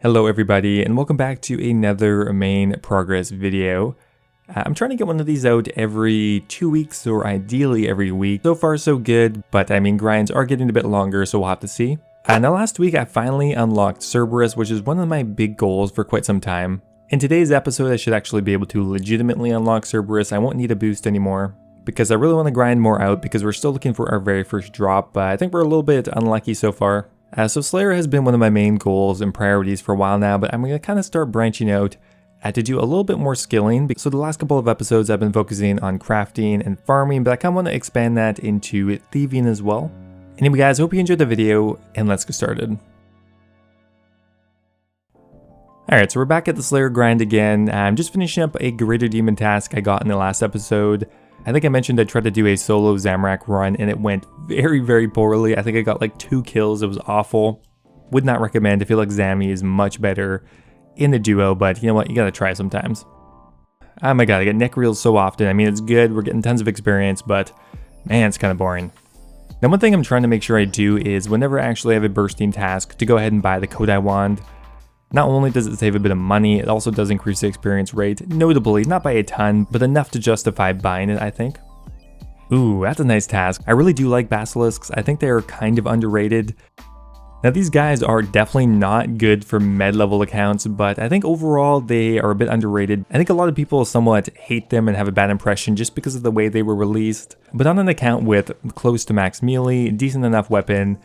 Hello everybody, and welcome back to another main progress video. I'm trying to get one of these out every 2 weeks or ideally every week. So far so good, but I mean grinds are getting a bit longer, so we'll have to see. Now last week I finally unlocked Cerberus, which is one of my big goals for quite some time. In today's episode I should actually be able to legitimately unlock Cerberus. I won't need a boost anymore, because I really want to grind more out because we're still looking for our very first drop, but I think we're a little bit unlucky so far. So Slayer has been one of my main goals and priorities for a while now, but I'm going to kind of start branching out to do a little bit more skilling. So the last couple of episodes I've been focusing on crafting and farming, but I kind of want to expand that into thieving as well. Anyway guys, hope you enjoyed the video and let's get started. Alright, so we're back at the Slayer grind again. I'm just finishing up a Greater Demon task I got in the last episode. I think I mentioned I tried to do a solo Zamorak run and it went very poorly. I think I got like 2 kills. It was awful. Would not recommend. I feel like Zammy is much better in the duo, but you know what? You gotta try sometimes. Oh my god, I get neck reels so often. I mean, it's good. We're getting tons of experience, but man, it's kind of boring. Now, one thing I'm trying to make sure I do is whenever I actually have a bursting task to go ahead and buy the Kodai wand. Not only does it save a bit of money, it also does increase the experience rate, notably, not by a ton, but enough to justify buying it, I think. Ooh, that's a nice task. I really do like basilisks. I think they are kind of underrated. Now these guys are definitely not good for med-level accounts, but I think overall they are a bit underrated. I think a lot of people somewhat hate them and have a bad impression just because of the way they were released. But on an account with close to max melee, decent enough weapon,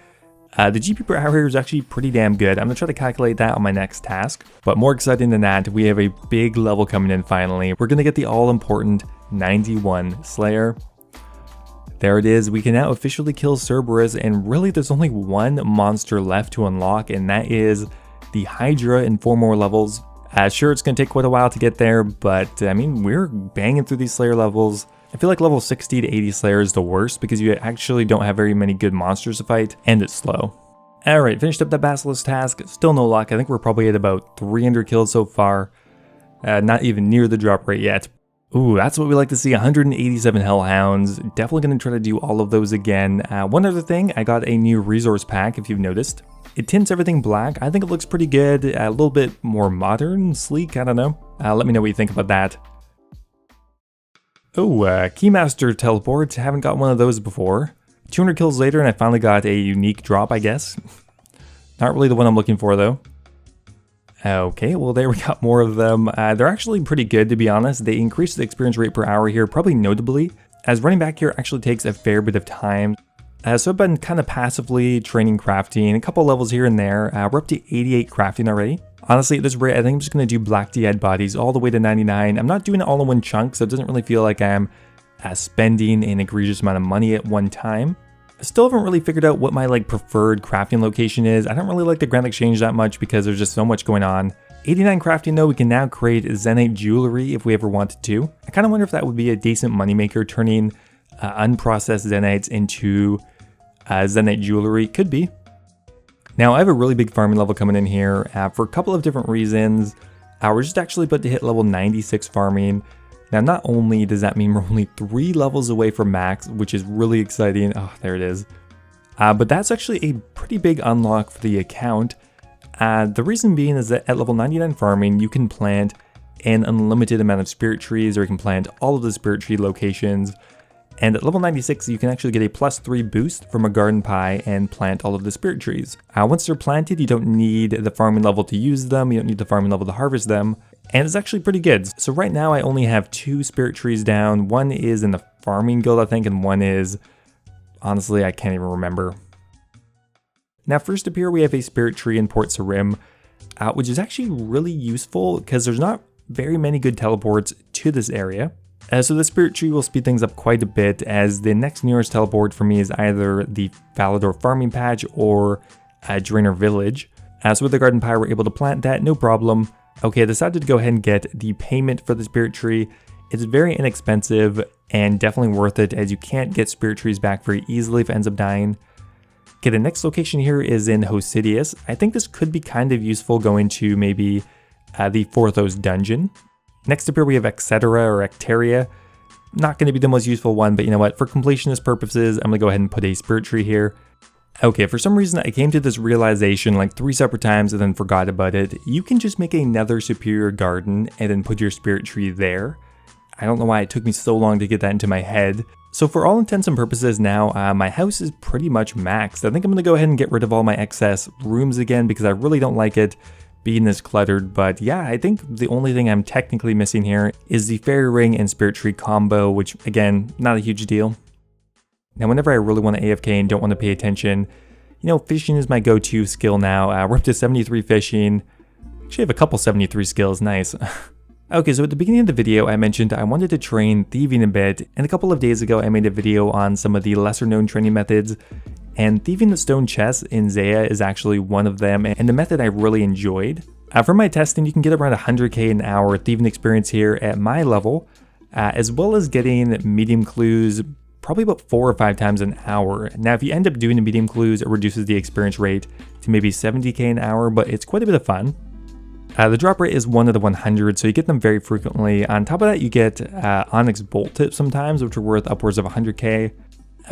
the GP per hour here is actually pretty damn good. I'm going to try to calculate that on my next task. But more exciting than that, we have a big level coming in finally. We're going to get the all-important 91 Slayer. There it is. We can now officially kill Cerberus, and really there's only one monster left to unlock, and that is the Hydra in 4 more levels. Sure, it's going to take quite a while to get there, but I mean, we're banging through these Slayer levels. I feel like level 60 to 80 Slayer is the worst because you actually don't have very many good monsters to fight, and it's slow. Alright, finished up that Basilisk task, still no luck. I think we're probably at about 300 kills so far. Not even near the drop rate yet. Ooh, that's what we like to see, 187 Hellhounds. Definitely going to try to do all of those again. One other thing, I got a new resource pack, if you've noticed. It tints everything black. I think it looks pretty good, a little bit more modern, sleek, I don't know. Let me know what you think about that. Oh, Keymaster teleport, haven't got one of those before. 200 kills later and I finally got a unique drop, I guess. Not really the one I'm looking for though. Okay, well there we got more of them. They're actually pretty good to be honest. They increase the experience rate per hour here, probably notably, as running back here actually takes a fair bit of time. So I've been kind of passively training crafting, a couple levels here and there. We're up to 88 crafting already. Honestly, at this rate, I think I'm just going to do Black Dead bodies all the way to 99. I'm not doing it all in one chunk, so it doesn't really feel like I'm spending an egregious amount of money at one time. I still haven't really figured out what my preferred crafting location is. I don't really like the Grand Exchange that much because there's just so much going on. 89 crafting though, we can now create Zenite jewelry if we ever wanted to. I kind of wonder if that would be a decent moneymaker, turning unprocessed Zenites into Zenite jewelry. Could be. Now I have a really big farming level coming in here for a couple of different reasons. We're just actually about to hit level 96 farming. Now not only does that mean we're only 3 levels away from max, which is really exciting. Oh, there it is. But that's actually a pretty big unlock for the account. The reason being is that at level 99 farming, you can plant an unlimited amount of spirit trees, or you can plant all of the spirit tree locations. And at level 96, you can actually get a +3 boost from a garden pie and plant all of the spirit trees. Once they're planted, you don't need the farming level to use them, you don't need the farming level to harvest them, and it's actually pretty good. So right now I only have 2 spirit trees down. One is in the farming guild, I think, and one is, honestly, I can't even remember. Now first up here, we have a spirit tree in Port Sarim, which is actually really useful because there's not very many good teleports to this area. So the spirit tree will speed things up quite a bit, as the next nearest teleport for me is either the Falador farming patch or Draenor village. So with the garden pie, we're able to plant that, no problem. Okay, I decided to go ahead and get the payment for the spirit tree. It's very inexpensive and definitely worth it, as you can't get spirit trees back very easily if it ends up dying. Okay, the next location here is in Hosidius. I think this could be kind of useful going to maybe the Forthos dungeon. Next up here we have Etc. or Ecteria. Not going to be the most useful one, but you know what, for completionist purposes, I'm going to go ahead and put a spirit tree here. Okay, for some reason I came to this realization like 3 separate times and then forgot about it. You can just make another superior garden and then put your spirit tree there. I don't know why it took me so long to get that into my head. So for all intents and purposes now, my house is pretty much maxed. I think I'm going to go ahead and get rid of all my excess rooms again because I really don't like it being this cluttered. But yeah, I think the only thing I'm technically missing here is the fairy ring and spirit tree combo, which again, not a huge deal. Now, whenever I really want to AFK and don't want to pay attention, you know, fishing is my go-to skill now. We're up to 73 fishing. Actually, I have a couple 73 skills, nice. Okay, so at the beginning of the video, I mentioned I wanted to train thieving a bit, and a couple of days ago, I made a video on some of the lesser-known training methods, and thieving the stone chests in Zaya is actually one of them, and the method I really enjoyed. For my testing, you can get around 100k an hour thieving experience here at my level, as well as getting medium clues probably about 4 or 5 times an hour. Now, if you end up doing the medium clues, it reduces the experience rate to maybe 70k an hour, but it's quite a bit of fun. The drop rate is 1 out of 100, so you get them very frequently. On top of that, you get onyx bolt tips sometimes, which are worth upwards of 100k.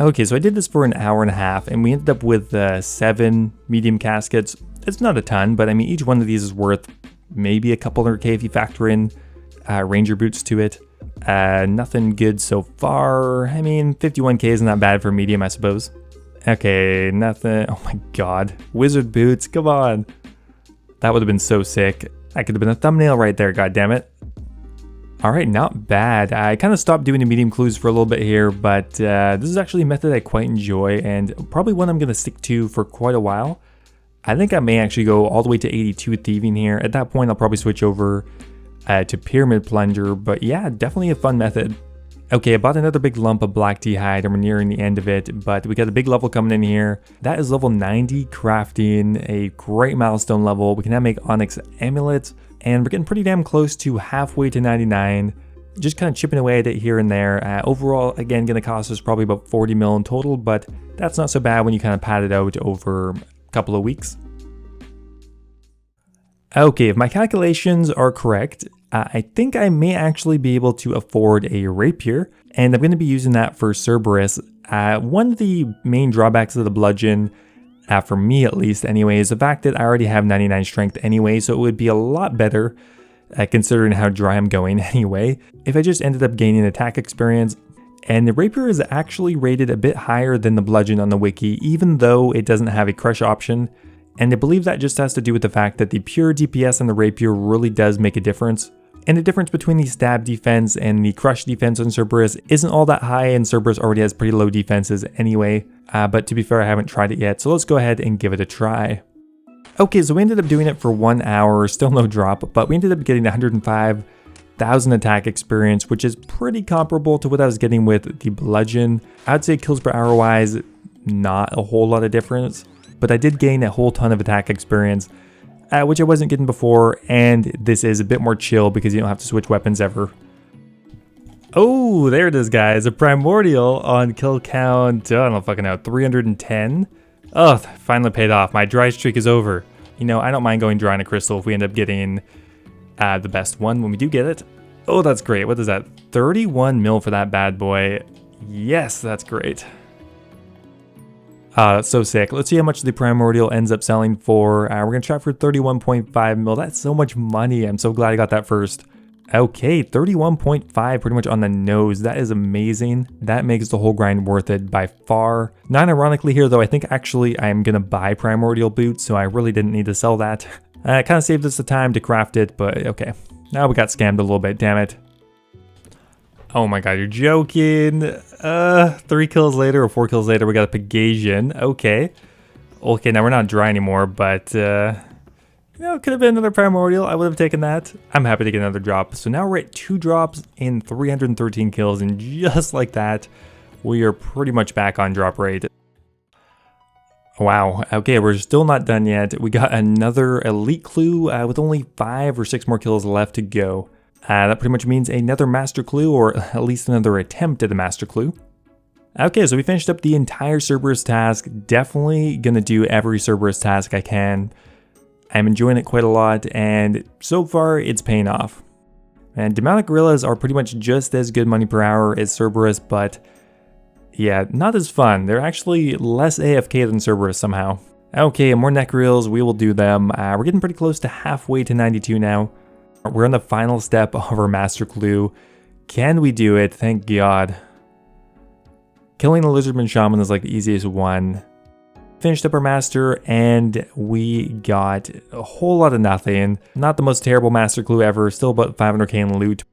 Okay, so I did this for an hour and a half, and we ended up with 7 medium caskets. It's not a ton, but I mean, each one of these is worth maybe a couple 100k if you factor in ranger boots to it. Nothing good so far. I mean, 51k isn't that bad for medium, I suppose. Okay, nothing. Oh my god. Wizard boots, come on. That would have been so sick. That could have been a thumbnail right there, goddammit. Alright, not bad. I kind of stopped doing the medium clues for a little bit here, but this is actually a method I quite enjoy and probably one I'm going to stick to for quite a while. I think I may actually go all the way to 82 thieving here. At that point, I'll probably switch over to pyramid plunger, but yeah, definitely a fun method. Okay, I bought another big lump of black tea hide and we're nearing the end of it, but we got a big level coming in here. That is level 90 crafting, a great milestone level. We can now make onyx amulets and we're getting pretty damn close to halfway to 99. Just kind of chipping away at it here and there. Overall, again, gonna cost us probably about 40 mil in total, but that's not so bad when you kind of pad it out over a couple of weeks. Okay, if my calculations are correct, I think I may actually be able to afford a rapier, and I'm going to be using that for Cerberus. One of the main drawbacks of the bludgeon, for me at least anyway, is the fact that I already have 99 strength anyway, so it would be a lot better, considering how dry I'm going anyway, if I just ended up gaining attack experience. And the rapier is actually rated a bit higher than the bludgeon on the wiki, even though it doesn't have a crush option. And I believe that just has to do with the fact that the pure DPS on the rapier really does make a difference. And the difference between the stab defense and the crush defense on Cerberus isn't all that high, and Cerberus already has pretty low defenses anyway. But to be fair, I haven't tried it yet, so let's go ahead and give it a try. Okay, so we ended up doing it for 1 hour, still no drop, but we ended up getting 105,000 attack experience, which is pretty comparable to what I was getting with the bludgeon. I'd say kills per hour wise, not a whole lot of difference. But I did gain a whole ton of attack experience, which I wasn't getting before, and this is a bit more chill because you don't have to switch weapons ever. Oh, there it is, guys. A primordial on kill count, I don't fucking know, 310? Oh, finally paid off. My dry streak is over. You know, I don't mind going dry on a crystal if we end up getting the best one when we do get it. Oh, that's great. What is that? 31 mil for that bad boy. Yes, that's great. That's so sick. Let's see how much the primordial ends up selling for. We're going to try for 31.5 mil. That's so much money. I'm so glad I got that first. Okay, 31.5 pretty much on the nose. That is amazing. That makes the whole grind worth it by far. Not ironically here though, I think actually I'm going to buy primordial boots, so I really didn't need to sell that. I kind of saved us the time to craft it, but okay. Now we got scammed a little bit, damn it. Oh my god, you're joking. 3 kills later or 4 kills later, we got a Mccutcheon. Okay. Okay, now we're not dry anymore, but, you know, it could have been another primordial. I would have taken that. I'm happy to get another drop. So now we're at 2 drops in 313 kills, and just like that, we are pretty much back on drop rate. Wow. Okay, we're still not done yet. We got another elite clue with only 5 or 6 more kills left to go. That pretty much means another master clue, or at least another attempt at a master clue. Okay, so we finished up the entire Cerberus task. Definitely gonna do every Cerberus task I can. I'm enjoying it quite a lot, and so far it's paying off. And demonic gorillas are pretty much just as good money per hour as Cerberus, but Yeah, not as fun. They're actually less AFK than Cerberus somehow. Okay, more neck reels, we will do them. We're getting pretty close to halfway to 92 now. We're on the final step of our master clue. Can we do it? Thank God. Killing the Lizardman Shaman is like the easiest one. Finished up our master and we got a whole lot of nothing. Not the most terrible master clue ever, still about 500k in loot.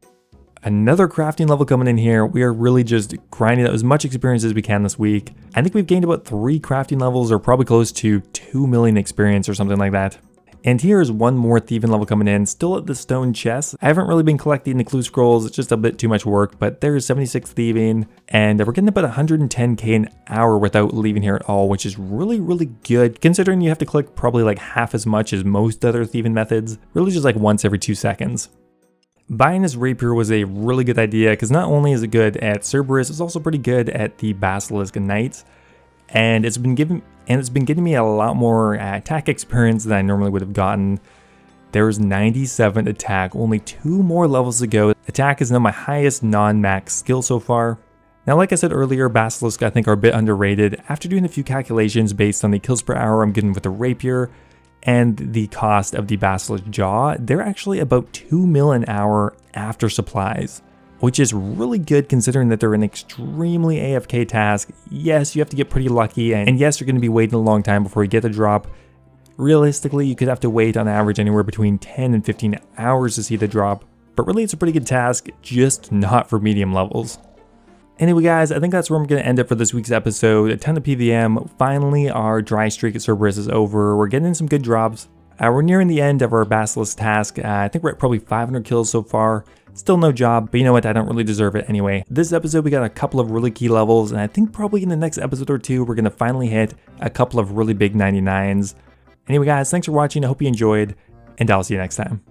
Another crafting level coming in here. We are really just grinding out as much experience as we can this week. I think we've gained about 3 crafting levels or probably close to 2 million experience or something like that. And here is one more thieving level coming in, still at the stone chest. I haven't really been collecting the clue scrolls, it's just a bit too much work, but there's 76 thieving, and we're getting about 110k an hour without leaving here at all, which is really good, considering you have to collect probably like half as much as most other thieving methods, really just like once every 2 seconds. Buying this rapier was a really good idea, because not only is it good at Cerberus, it's also pretty good at the Basilisk Knights, and it's been getting me a lot more attack experience than I normally would have gotten. There's 97 attack, only 2 more levels to go. Attack is now my highest non-max skill so far. Now, like I said earlier, Basilisk I think are a bit underrated. After doing a few calculations based on the kills per hour I'm getting with the rapier and the cost of the Basilisk jaw, they're actually about 2 mil an hour after supplies, which is really good considering that they're an extremely AFK task. Yes, you have to get pretty lucky, and yes, you're going to be waiting a long time before you get the drop. Realistically, you could have to wait on average anywhere between 10 and 15 hours to see the drop, but really it's a pretty good task, just not for medium levels. Anyway guys, I think that's where I'm going to end it for this week's episode. A ton of PVM. Finally, our dry streak at Cerberus is over. We're getting some good drops. We're nearing the end of our Basilisk task. I think we're at probably 500 kills so far. Still no job, but you know what, I don't really deserve it anyway. This episode we got a couple of really key levels, and I think probably in the next episode or 2 we're going to finally hit a couple of really big 99s. Anyway guys, thanks for watching, I hope you enjoyed, and I'll see you next time.